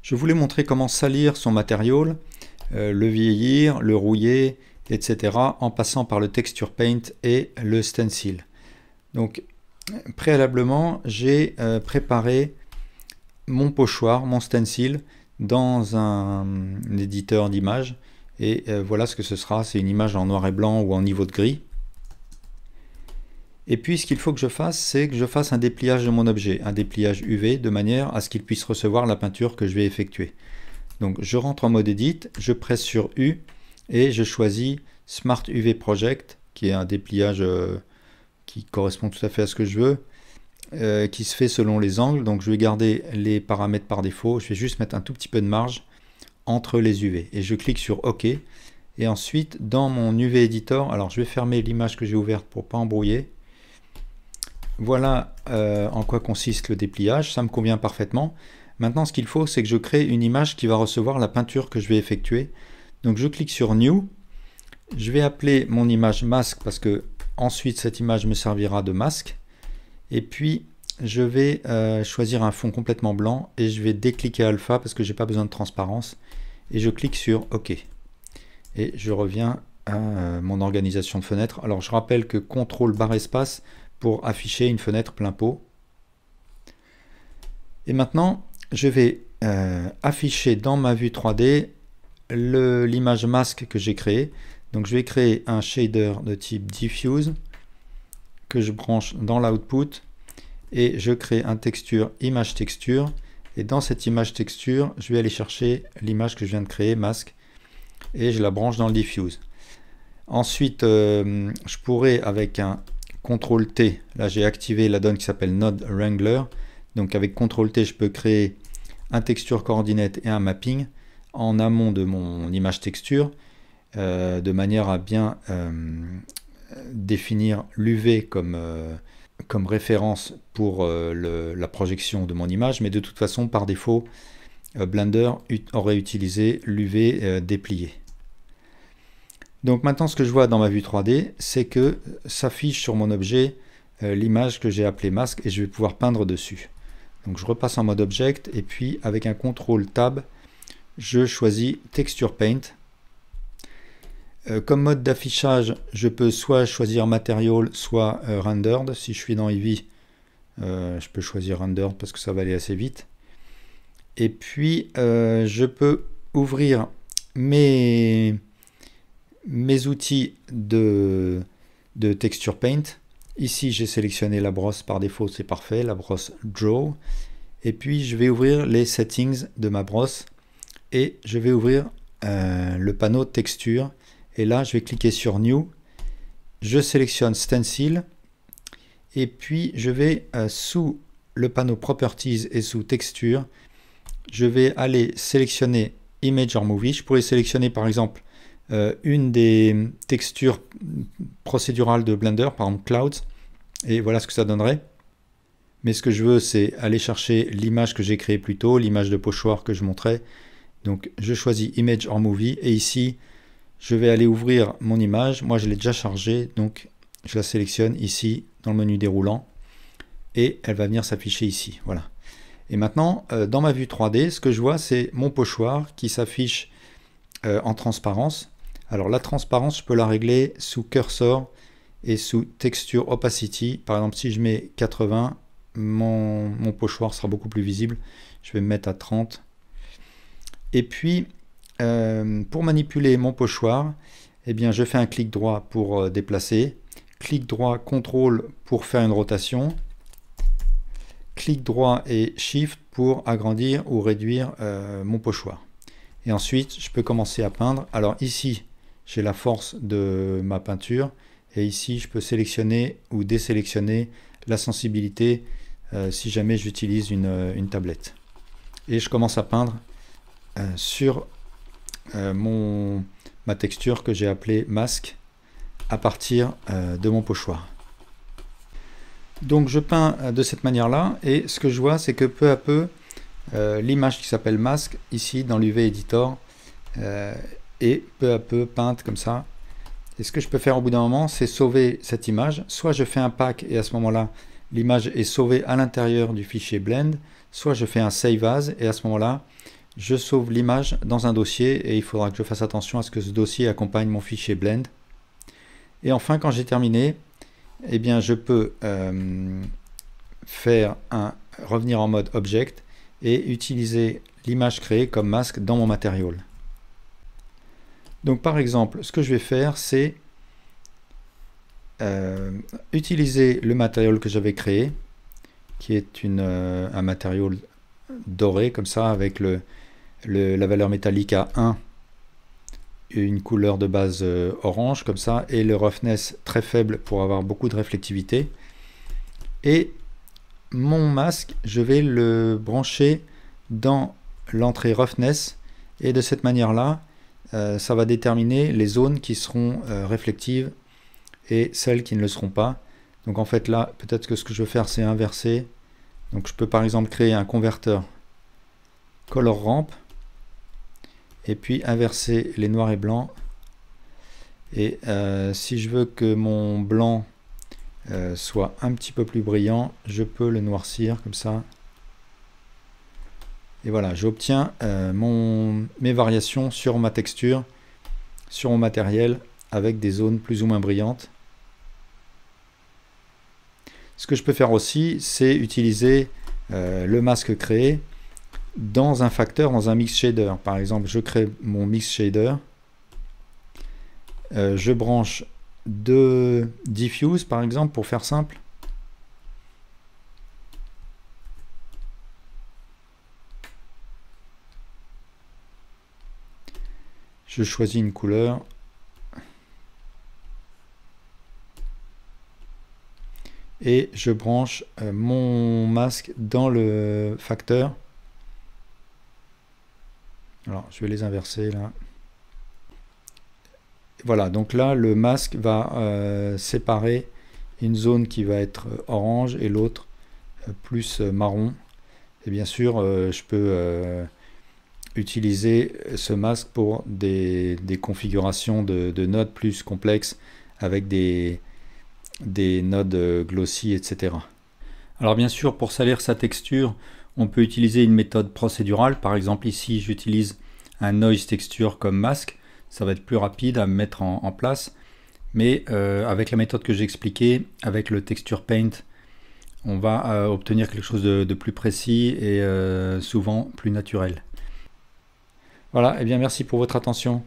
Je voulais montrer comment salir son matériau, le vieillir, le rouiller, etc. en passant par le Texture Paint et le Stencil. Donc préalablement, j'ai préparé mon pochoir, mon stencil, dans un éditeur d'images. Et voilà ce que ce sera, c'est une image en noir et blanc ou en niveau de gris. Et puis ce qu'il faut que je fasse, c'est que je fasse un dépliage de mon objet, un dépliage UV, de manière à ce qu'il puisse recevoir la peinture que je vais effectuer. Donc je rentre en mode Edit, je presse sur U et je choisis Smart UV Project, qui est un dépliage qui correspond tout à fait à ce que je veux, qui se fait selon les angles. Donc je vais garder les paramètres par défaut, je vais juste mettre un tout petit peu de marge entre les UV. Et je clique sur OK. Et ensuite, dans mon UV Editor, alors je vais fermer l'image que j'ai ouverte pour ne pas embrouiller. Voilà en quoi consiste le dépliage, ça me convient parfaitement. Maintenant, ce qu'il faut, c'est que je crée une image qui va recevoir la peinture que je vais effectuer. Donc je clique sur New. Je vais appeler mon image masque parce que ensuite cette image me servira de masque. Et puis je vais choisir un fond complètement blanc et je vais décliquer alpha parce que j'ai pas besoin de transparence. Et je clique sur OK. Et je reviens à mon organisation de fenêtres. Alors je rappelle que CTRL barre espace pour afficher une fenêtre plein pot. Et maintenant, je vais afficher dans ma vue 3D l'image masque que j'ai créée. Donc je vais créer un shader de type diffuse que je branche dans l'output et je crée un texture image texture. Et dans cette image texture, je vais aller chercher l'image que je viens de créer, masque, et je la branche dans le diffuse. Ensuite, je pourrais avec un CTRL T, là j'ai activé la donne qui s'appelle Node Wrangler. Donc avec CTRL T, je peux créer un texture coordinate et un mapping en amont de mon image texture, de manière à bien définir l'UV comme référence pour la projection de mon image, mais de toute façon, par défaut, Blender aurait utilisé l'UV déplié. Donc maintenant, ce que je vois dans ma vue 3D, c'est que s'affiche sur mon objet l'image que j'ai appelée masque et je vais pouvoir peindre dessus. Donc je repasse en mode Object et puis avec un CTRL Tab, je choisis Texture Paint. Comme mode d'affichage, je peux soit choisir Material, soit Rendered. Si je suis dans Eevee, je peux choisir Rendered parce que ça va aller assez vite. Et puis, je peux ouvrir mes outils de Texture Paint. Ici, j'ai sélectionné la brosse par défaut, c'est parfait, la brosse Draw. Et puis, je vais ouvrir les settings de ma brosse et je vais ouvrir le panneau Texture. Et là, je vais cliquer sur New. Je sélectionne Stencil. Et puis, je vais sous le panneau Properties et sous Texture, je vais aller sélectionner Image or Movie. Je pourrais sélectionner par exemple une des textures procédurales de Blender, par exemple Clouds. Et voilà ce que ça donnerait. Mais ce que je veux, c'est aller chercher l'image que j'ai créée plus tôt, l'image de pochoir que je montrais. Donc, je choisis Image or Movie. Et ici, je vais aller ouvrir mon image. Moi, je l'ai déjà chargée, donc je la sélectionne ici dans le menu déroulant et elle va venir s'afficher ici. Voilà. Et maintenant, dans ma vue 3D, ce que je vois, c'est mon pochoir qui s'affiche en transparence. Alors la transparence, je peux la régler sous Cursor et sous Texture Opacity. Par exemple, si je mets 80, mon pochoir sera beaucoup plus visible. Je vais me mettre à 30. Et puis, pour manipuler mon pochoir, eh bien, je fais un clic droit pour déplacer, clic droit, CTRL pour faire une rotation, clic droit et Shift pour agrandir ou réduire mon pochoir. Et ensuite, je peux commencer à peindre. Alors ici, j'ai la force de ma peinture et ici, je peux sélectionner ou désélectionner la sensibilité si jamais j'utilise une tablette. Et je commence à peindre sur ma texture que j'ai appelée masque à partir de mon pochoir. Donc je peins de cette manière là et ce que je vois c'est que peu à peu l'image qui s'appelle masque ici dans l'UV Editor est peu à peu peinte comme ça Et ce que je peux faire au bout d'un moment, c'est sauver cette image. Soit je fais un pack et à ce moment-là, l'image est sauvée à l'intérieur du fichier blend, soit je fais un save as et à ce moment-là, je sauve l'image dans un dossier et il faudra que je fasse attention à ce que ce dossier accompagne mon fichier blend. Et enfin, quand j'ai terminé, eh bien, je peux revenir en mode object et utiliser l'image créée comme masque dans mon material. Donc par exemple, ce que je vais faire, c'est utiliser le matériau que j'avais créé, qui est un matériau doré comme ça, avec la valeur métallique à 1, une couleur de base orange comme ça, et le roughness très faible pour avoir beaucoup de réflectivité. Et mon masque, je vais le brancher dans l'entrée roughness, et de cette manière-là, ça va déterminer les zones qui seront réflectives et celles qui ne le seront pas. Donc en fait là, peut-être que ce que je veux faire, c'est inverser. Donc je peux par exemple créer un converteur color ramp et puis inverser les noirs et blancs. Et si je veux que mon blanc soit un petit peu plus brillant, je peux le noircir comme ça. Et voilà, j'obtiens mes variations sur ma texture, sur mon matériel, avec des zones plus ou moins brillantes. Ce que je peux faire aussi, c'est utiliser le masque créé dans un facteur, dans un mix shader. Par exemple, je crée mon mix shader, je branche 2 diffuse par exemple, pour faire simple. Je choisis une couleur. Et je branche mon masque dans le facteur. Alors, je vais les inverser là. Voilà, donc là, le masque va séparer une zone qui va être orange et l'autre plus marron. Et bien sûr, je peux utiliser ce masque pour des configurations de nodes plus complexes avec des nodes glossy, etc. Alors bien sûr, pour salir sa texture, on peut utiliser une méthode procédurale. Par exemple, ici, j'utilise un noise texture comme masque. Ça va être plus rapide à mettre en place. Mais avec la méthode que j'ai expliquée, avec le texture paint, on va obtenir quelque chose de plus précis et souvent plus naturel. Voilà, et bien merci pour votre attention.